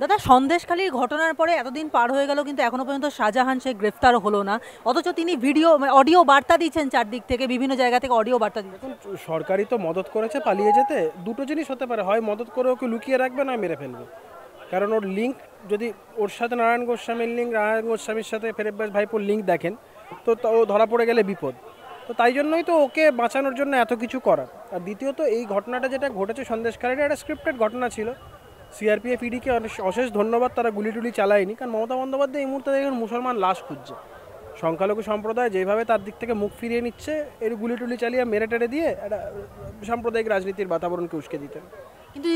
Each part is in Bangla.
দাদা, সন্দেশখালির ঘটনার পরে এতদিন পার হয়ে গেল কিন্তু এখনো পর্যন্ত শাহজাহান শেখ গ্রেফতার হলো না, অথচ তিনি ভিডিও অডিও বার্তা দিচ্ছেন, চারদিক থেকে বিভিন্ন জায়গা থেকে অডিও বার্তা দিচ্ছেন। দেখুন, সরকারই তো মদত করেছে পালিয়ে যেতে। দুটো জিনিস হতে পারে, হয় মদত করে ওকে লুকিয়ে রাখবে, না মেরে ফেলবে। কারণ ওর লিঙ্ক যদি ওর সাথে নারায়ণ গোস্বামীর লিঙ্ক, নারায়ণ গোস্বামীর সাথে ফেরেব্বাস ভাইপোর লিঙ্ক দেখেন, তো ও ধরা পড়ে গেলে বিপদ। তো তাই জন্যই তো ওকে বাঁচানোর জন্য এত কিছু করার। আর দ্বিতীয়ত, এই ঘটনাটা যেটা ঘটেছে সন্দেশখালীর একটা স্ক্রিপ্টেড ঘটনা ছিল। সিআরপিএফ ইডিকে অশেষ ধন্যবাদ, তারা গুলি টুলি চালায়নি। কারণ মমতা বন্দ্যোপাধ্যায় এই মুহূর্তে দেখুন মুসলমান লাশ খুঁজছে। সংখ্যালঘু সম্প্রদায় যেভাবে তার দিক থেকে মুখ ফিরিয়ে নিচ্ছে, এর গুলি টুলি চালিয়ে মেরে টেরে দিয়ে একটা সাম্প্রদায়িক রাজনীতির বাতাবরণকে উস্কে দিতে। কিন্তু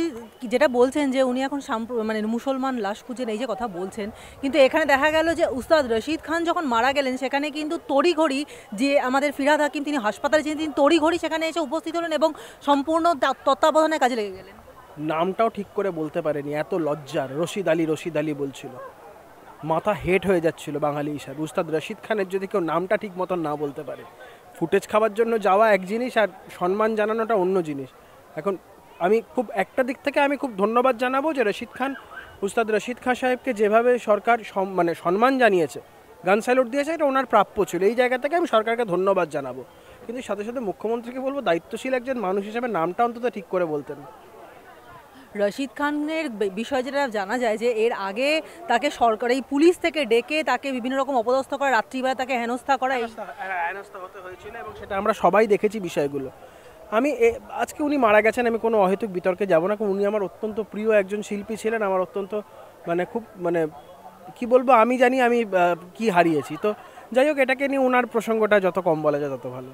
যেটা বলছেন যে উনি এখন মানে মুসলমান লাশ খুঁজেন, এই যে কথা বলছেন, কিন্তু এখানে দেখা গেল যে উস্তাদ রশিদ খান যখন মারা গেলেন সেখানে কিন্তু তড়িঘড়ি যে আমাদের ফিরহাদ হাকিম তিনি হাসপাতালে ছিলেন, তিনি তড়িঘড়ি সেখানে এসে উপস্থিত হলেন এবং সম্পূর্ণ তত্ত্বাবধানে কাজে লেগে গেলেন। নামটাও ঠিক করে বলতে পারেনি, এত লজ্জার। রশিদ আলী রশিদ আলী বলছিল, মাথা হেট হয়ে যাচ্ছিল বাঙালি হিসাবে। উস্তাদ রশিদ খানের যদি কেউ নামটা ঠিক মতন না বলতে পারে, ফুটেজ খাওয়ার জন্য যাওয়া এক জিনিস আর সম্মান জানানোটা অন্য জিনিস। এখন আমি খুব একটা দিক থেকে আমি খুব ধন্যবাদ জানাবো যে রশিদ খান, উস্তাদ রশিদ খান সাহেবকে যেভাবে সরকার মানে সম্মান জানিয়েছে, গান স্যালুট দিয়েছে, এটা ওনার প্রাপ্য ছিল। এই জায়গা থেকে আমি সরকারকে ধন্যবাদ জানাবো। কিন্তু সাথে সাথে মুখ্যমন্ত্রীকে বলবো, দায়িত্বশীল একজন মানুষ হিসেবে নামটা অন্তত ঠিক করে বলতেন। রশিদ খানের বিষয়ে যেটা জানা যায় যে এর আগে তাকে সরকার এই পুলিশ থেকে ডেকে তাকে বিভিন্ন রকম অপদস্থ করা, রাত্রিবেলা তাকে হেনস্থা করা। হেনস্থা হতে হয়েছিল এবং সেটা আমরা সবাই দেখেছি বিষয়গুলো। আমি আজকে উনি মারা গেছেন, আমি কোনো অহেতুক বিতর্কে যাব না, কারণ উনি আমার অত্যন্ত প্রিয় একজন শিল্পী ছিলেন। আমার অত্যন্ত মানে খুব মানে কি বলবো, আমি জানি আমি কি হারিয়েছি। তো যাই হোক, এটাকে নিয়ে ওনার প্রসঙ্গটা যত কম বলা যায় তত ভালো।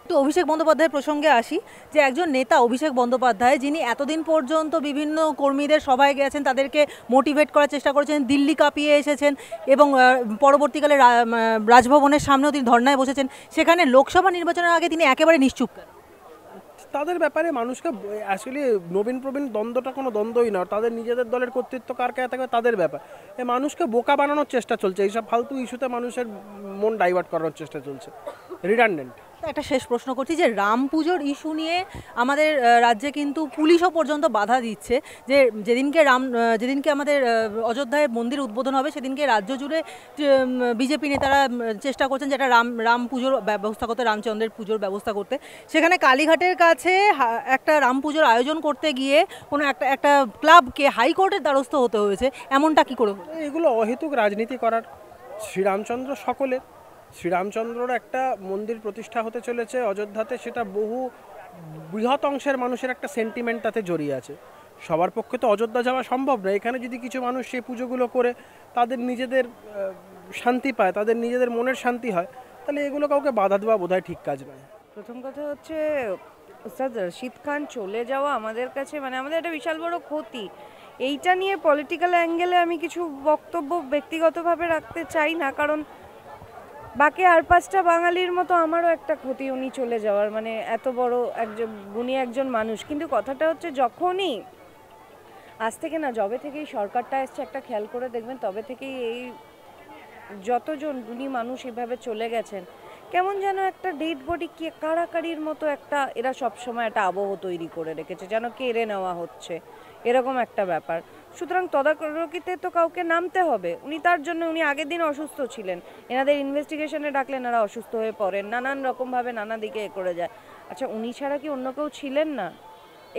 একটু অভিষেক বন্দ্যোপাধ্যায়ের প্রসঙ্গে আসি, যে একজন নেতা অভিষেক বন্দ্যোপাধ্যায় যিনি এতদিন পর্যন্ত বিভিন্ন কর্মীদের সভায় গেছেন, তাদেরকে মোটিভেট করার চেষ্টা করেছেন, দিল্লি কাঁপিয়ে এসেছেন এবং পরবর্তীকালে রাজভবনের সামনেও তিনি ধর্নায় বসেছেন, সেখানে লোকসভা নির্বাচনের আগে তিনি একেবারে নিশ্চুপ কেন? তাদের ব্যাপারে মানুষকে অ্যাকচুয়ালি নবীন প্রবীণ দ্বন্দ্বটা কোনো দ্বন্দ্বই না, তাদের নিজেদের দলের কর্তৃত্ব কার কাছে থাকবে তাদের ব্যাপার। এই মানুষকে বোকা বানানোর চেষ্টা চলছে, এইসব ফালতু ইস্যুতে মানুষের মন ডাইভার্ট করানোর চেষ্টা চলছে, রিডান্ডেন্ট। একটা শেষ প্রশ্ন করছি, যে রাম পুজোর ইস্যু নিয়ে আমাদের রাজ্যে কিন্তু পুলিশও পর্যন্ত বাধা দিচ্ছে, যে যেদিনকে আমাদের অযোধ্যায় মন্দির উদ্বোধন হবে সেদিনকে রাজ্য জুড়ে বিজেপি নেতারা চেষ্টা করছেন যেটা রাম পুজোর ব্যবস্থা করতে, রামচন্দ্রের পুজোর ব্যবস্থা করতে। সেখানে কালীঘাটের কাছে একটা রাম পুজোর আয়োজন করতে গিয়ে কোনো একটা একটা ক্লাবকে হাইকোর্টের দ্বারস্থ হতে হয়েছে, এমনটা কি করে হলো? এগুলো অহেতুক রাজনীতি করার। শ্রীরামচন্দ্র সকলের, শ্রীরামচন্দ্রর একটা মন্দির প্রতিষ্ঠা হতে চলেছে অযোধ্যাতে, সেটা বহু বৃহৎ অংশের মানুষের একটা সেন্টিমেন্ট তাতে জড়িয়ে আছে। সবার পক্ষে তো অযোধ্যা যাওয়া সম্ভব নয়। এখানে যদি কিছু মানুষ সেই পুজোগুলো করে তাদের নিজেদের শান্তি পায়, তাদের নিজেদের মনের শান্তি হয়, তাহলে এগুলো কাউকে বাধা দেওয়া বোধহয় ঠিক কাজ নয়। প্রথম কথা হচ্ছে, উস্তাদ রশিদ খান চলে যাওয়া আমাদের কাছে মানে আমাদের একটা বিশাল বড় ক্ষতি। এইটা নিয়ে পলিটিক্যাল অ্যাঙ্গেলে আমি কিছু বক্তব্য ব্যক্তিগতভাবে রাখতে চাই না, কারণ বাকি আর পাঁচটা বাঙালির মতো আমারও একটা ক্ষতি উনি চলে যাওয়ার, মানে এত বড় একজন গুণী একজন মানুষ। কিন্তু কথাটা হচ্ছে, যখনই আজ থেকে না, যবে থেকেই সরকারটা এসছে একটা খেয়াল করে দেখবেন, তবে থেকেই এই যতজন গুণী মানুষ এভাবে চলে গেছেন, কেমন যেন একটা ডেড বডি কে কাড়াকাড়ির মতো একটা এরা সবসময় একটা আবহ তৈরি করে রেখেছে, যেন কেড়ে নেওয়া হচ্ছে, এরকম একটা ব্যাপার। সুতরাং তদারকিতে তো কাউকে নামতে হবে। উনি তার জন্য, উনি আগের দিন অসুস্থ ছিলেন, এনাদের ইনভেস্টিগেশনে ডাকলেন, এরা অসুস্থ হয়ে পড়েন, নানান রকমভাবে নানা দিকে এ করে যায়। আচ্ছা, উনি ছাড়া কি অন্য কেউ ছিলেন না?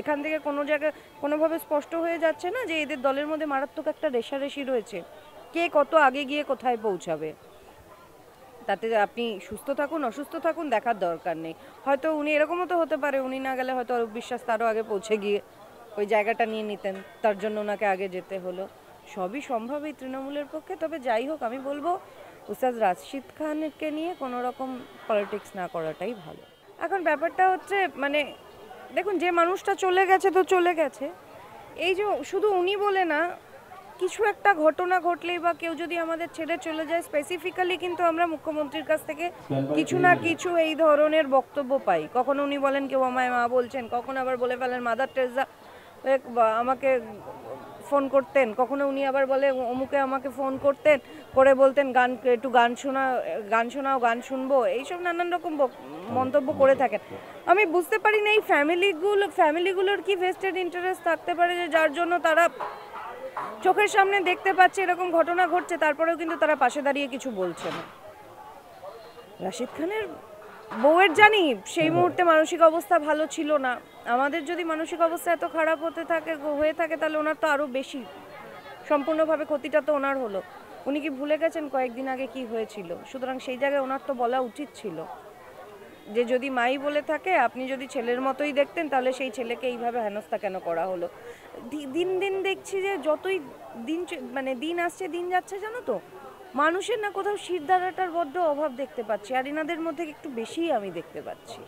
এখান থেকে কোনো জায়গায় কোনোভাবে স্পষ্ট হয়ে যাচ্ছে না যে এদের দলের মধ্যে মারাত্মক একটা রেষারেষি রয়েছে, কে কত আগে গিয়ে কোথায় পৌঁছাবে। তাতে আপনি সুস্থ থাকুন অসুস্থ থাকুন দেখার দরকার নেই। হয়তো উনি এরকমও তো হতে পারে, উনি না গেলে হয়তো অরূপ বিশ্বাস তারও আগে পৌঁছে গিয়ে ওই জায়গাটা নিয়ে নিতেন, তার জন্য ওনাকে আগে যেতে হলো। সবই সম্ভব এই তৃণমূলের পক্ষে। তবে যাই হোক, আমি বলবো উস্তাদ রাশিদ খানকে নিয়ে কোনো রকম পলিটিক্স না করাটাই ভালো। এখন ব্যাপারটা হচ্ছে, মানে দেখুন, যে মানুষটা চলে গেছে তো চলে গেছে। এই যে শুধু উনি বলে না, কিছু একটা ঘটনা ঘটলেই বা কেউ যদি আমাদের ছেড়ে চলে যায়, স্পেসিফিক্যালি কিন্তু আমরা মুখ্যমন্ত্রীর কাছ থেকে কিছু না কিছু এই ধরনের বক্তব্য পাই। কখনো উনি বলেন কেউ আমায় মা বলছেন, কখনো আবার বলে ফেলেন মাদার টেরেসা আমাকে ফোন করতেন, কখনো উনি আবার বলে অমুকে আমাকে ফোন করতেন, করে বলতেন গান একটু গান শোনাও, গান শুনবো, এইসব নানান রকম মন্তব্য করে থাকেন। আমি বুঝতে পারি না এই ফ্যামিলিগুলোর কি ভেস্টেড ইন্টারেস্ট থাকতে পারে যে যার জন্য তারা চোখের সামনে দেখতে পাচ্ছে এরকম ঘটনা ঘটছে, তারপরেও কিন্তু তারা পাশে দাঁড়িয়ে কিছু বলছে না। রাশিদ খানের বউয়ের জানি সেই মুহূর্তে মানসিক অবস্থা ভালো ছিল না। আমাদের যদি মানসিক অবস্থা এত খারাপ হয়ে থাকে তাহলে ওনার তো আরও বেশি, সম্পূর্ণভাবে ক্ষতিটা তো ওনার হলো। উনি কি ভুলে গেছেন কয়েকদিন আগে কি হয়েছিল? সুতরাং সেই জায়গায় ওনার তো বলা উচিত ছিল যে যদি মাই বলে থাকে আপনি যদি ছেলের মতোই দেখতেন তাহলে সেই ছেলেকে এইভাবে হেনস্থা কেন করা হলো। দিন দিন দেখছি যে যতই দিন আসছে দিন যাচ্ছে, জানো তো মানুষের না কোথাও শিরদাঁড়াটার বড্ড অভাব দেখতে পাচ্ছি, আর এনাদের মধ্যে একটু বেশিই আমি দেখতে পাচ্ছি।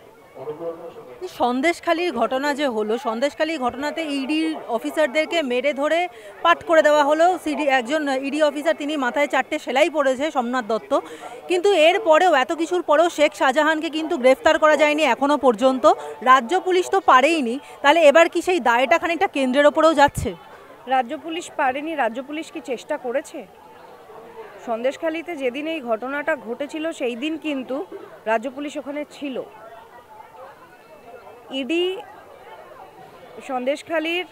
সন্দেশখালির ঘটনা যে হলো, সন্দেশখালির ঘটনাতে ইডি অফিসারদেরকে মেরে ধরে পাঠ করে দেওয়া হলো। একজন ইডি অফিসার, তিনি মাথায় 4টে সেলাই পড়েছে, সোমনাথ দত্ত। কিন্তু এর পরেও, এত কিছুর পরেও শেখ শাহজাহানকে কিন্তু গ্রেফতার করা যায়নি এখনো পর্যন্ত। রাজ্য পুলিশ তো পারেইনি, তাহলে এবার কি সেই দায়টা খানিকটা কেন্দ্রের ওপরেও যাচ্ছে? রাজ্য পুলিশ পারেনি, রাজ্য পুলিশ কি চেষ্টা করেছে? সন্দেশখালিতে যেদিন এই ঘটনাটা ঘটেছিল সেই দিন কিন্তু রাজ্য পুলিশ ওখানে ছিল। ইডি সন্দেশখালির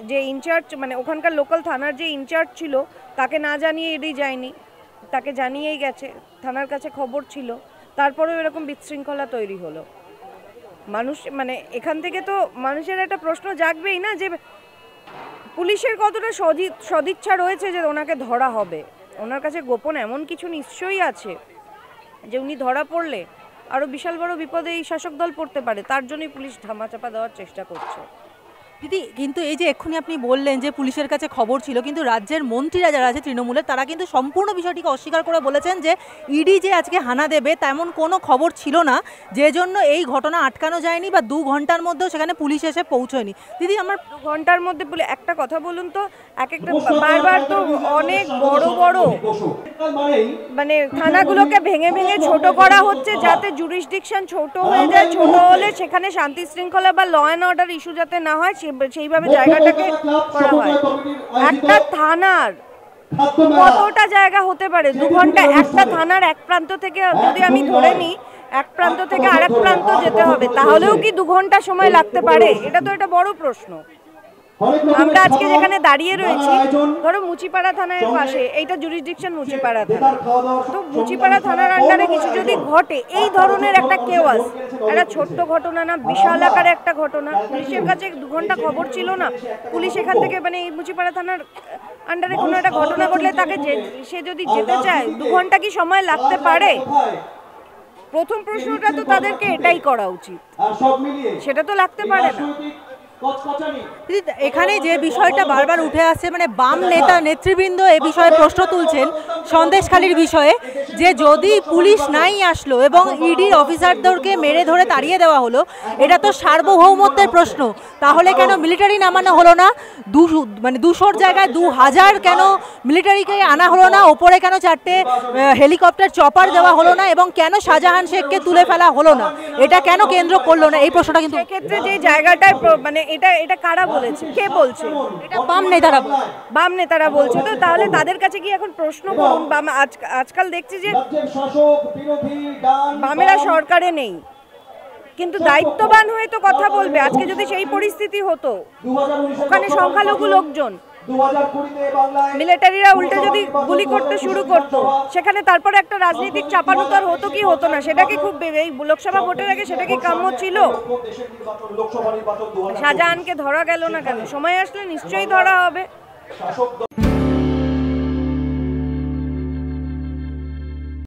যে ইনচার্জ, মানে ওখানকার লোকাল থানার যে ইনচার্জ ছিল, তাকে না জানিয়ে ইডি যায়নি, তাকে জানিয়েই গেছে, থানার কাছে খবর ছিল, তারপরেও এরকম বিশৃঙ্খলা তৈরি হলো। মানুষ এখান থেকে তো মানুষের একটা প্রশ্ন জাগবেই না যে পুলিশের কতটা সদিচ্ছা রয়েছে যে ওনাকে ধরা হবে। ওনার কাছে গোপন এমন কিছু নিশ্চয়ই আছে যে উনি ধরা পড়লে আরও বিশাল বড় বিপদে এই শাসক দল পড়তে পারে, তার জন্যই পুলিশ ধামাচাপা দেওয়ার চেষ্টা করছে। দিদি, কিন্তু এই যে এক্ষুনি আপনি বললেন যে পুলিশের কাছে খবর ছিল, কিন্তু রাজ্যের মন্ত্রীরা যারা আছে তৃণমূলের, তারা কিন্তু সম্পূর্ণ বিষয়টিকে অস্বীকার করে বলেছেন যে ইডি যে আজকে হানা দেবে তেমন কোনো খবর ছিল না, যে জন্য এই ঘটনা আটকানো যায়নি বা 2 ঘন্টার মধ্যেও সেখানে পুলিশ এসে পৌঁছয়নি। দিদি, আমার 2 ঘন্টার মধ্যে একটা কথা বলুন তো, একটা বারবার তো অনেক বড় বড় থানাগুলোকে ভেঙে ভেঙে ছোট করা হচ্ছে যাতে জুরিসডিকশন ছোট হয়ে যায়, ছোট হলে সেখানে শান্তি শৃঙ্খলা বা ল অ্যান্ড অর্ডার ইস্যু যাতে না হয় সেইভাবে জায়গাটাকে করা হয়। একটা থানার কতটা জায়গা হতে পারে? 2 ঘন্টা একটা থানার এক প্রান্ত থেকে, যদি আমি ধরে নিই এক প্রান্ত থেকে আরেক প্রান্ত যেতে হবে, তাহলেও কি 2 ঘন্টা সময় লাগতে পারে? এটা তো একটা বড় প্রশ্ন। আমরা আজকে যেখানে দাঁড়িয়ে রয়েছি, ধরো মুচিপাড়া থানার পাশে, এইটা জুরিসডিকশন মুচিপাড়া থানা, তো মুচিপাড়া থানার আন্ডারে কিছু যদি ঘটে, এই ধরনের একটা কেওয়াস, একটা ছোট্ট ঘটনা না, বিশাল আকারে একটা ঘটনা, পুলিশের কাছে 2 ঘন্টা খবর ছিল না, পুলিশ এখান থেকে এই মুচিপাড়া থানার আন্ডারে কোনো একটা ঘটনা ঘটলে তাকে সে যদি যেতে চায় 2 ঘন্টা কি সময় লাগতে পারে? প্রথম প্রশ্নটা তো তাদেরকে এটাই করা উচিত, সেটা তো লাগতে পারে না। এখানে যে বিষয়টা বারবার উঠে আসছে, বাম নেতৃবৃন্দ এ বিষয়ে প্রশ্ন তুলছেন সন্দেশখালির বিষয়ে, যে যদি পুলিশ নাই আসলো এবং ইডির অফিসারদেরকে মেরে ধরে তাড়িয়ে দেওয়া হলো, এটা তো সার্বভৌমত্বের প্রশ্ন। তাহলে কেন মিলিটারি নামানো হলো না? 200-র জায়গায় 2000 কেন মিলিটারিকে আনা হলো না? ওপরে কেন 4টে হেলিকপ্টার চপার দেওয়া হলো না? এবং কেন শাহজাহান শেখকে তুলে ফেলা হলো না? এটা কেন কেন্দ্র করলো না? এই প্রশ্নটা কিন্তু ক্ষেত্রে যে জায়গাটায় এটা কারা বলেছে, কে বলছে? এটা বাম নেতারা বলছে। তো তাহলে তাদের কাছে কি এখন প্রশ্ন করুন। আজকাল দেখছি যে বামেরা সরকারে নেই, কিন্তু দায়িত্ববান হয়ে তো কথা বলবে। আজকে যদি সেই পরিস্থিতি হতো, ওখানে সংখ্যালঘু লোকজন, মিলিটারিরা উল্টে যদি গুলি করতে শুরু করতো, সেখানে তারপরে একটা রাজনৈতিক চাপানুতর হতো কি হতো না? সেটা কি খুব এই লোকসভা ভোটের আগে সেটা কি কাম্য ছিল? শাহজাহানকে ধরা গেল না কেন? সময় আসলে নিশ্চয়ই ধরা হবে।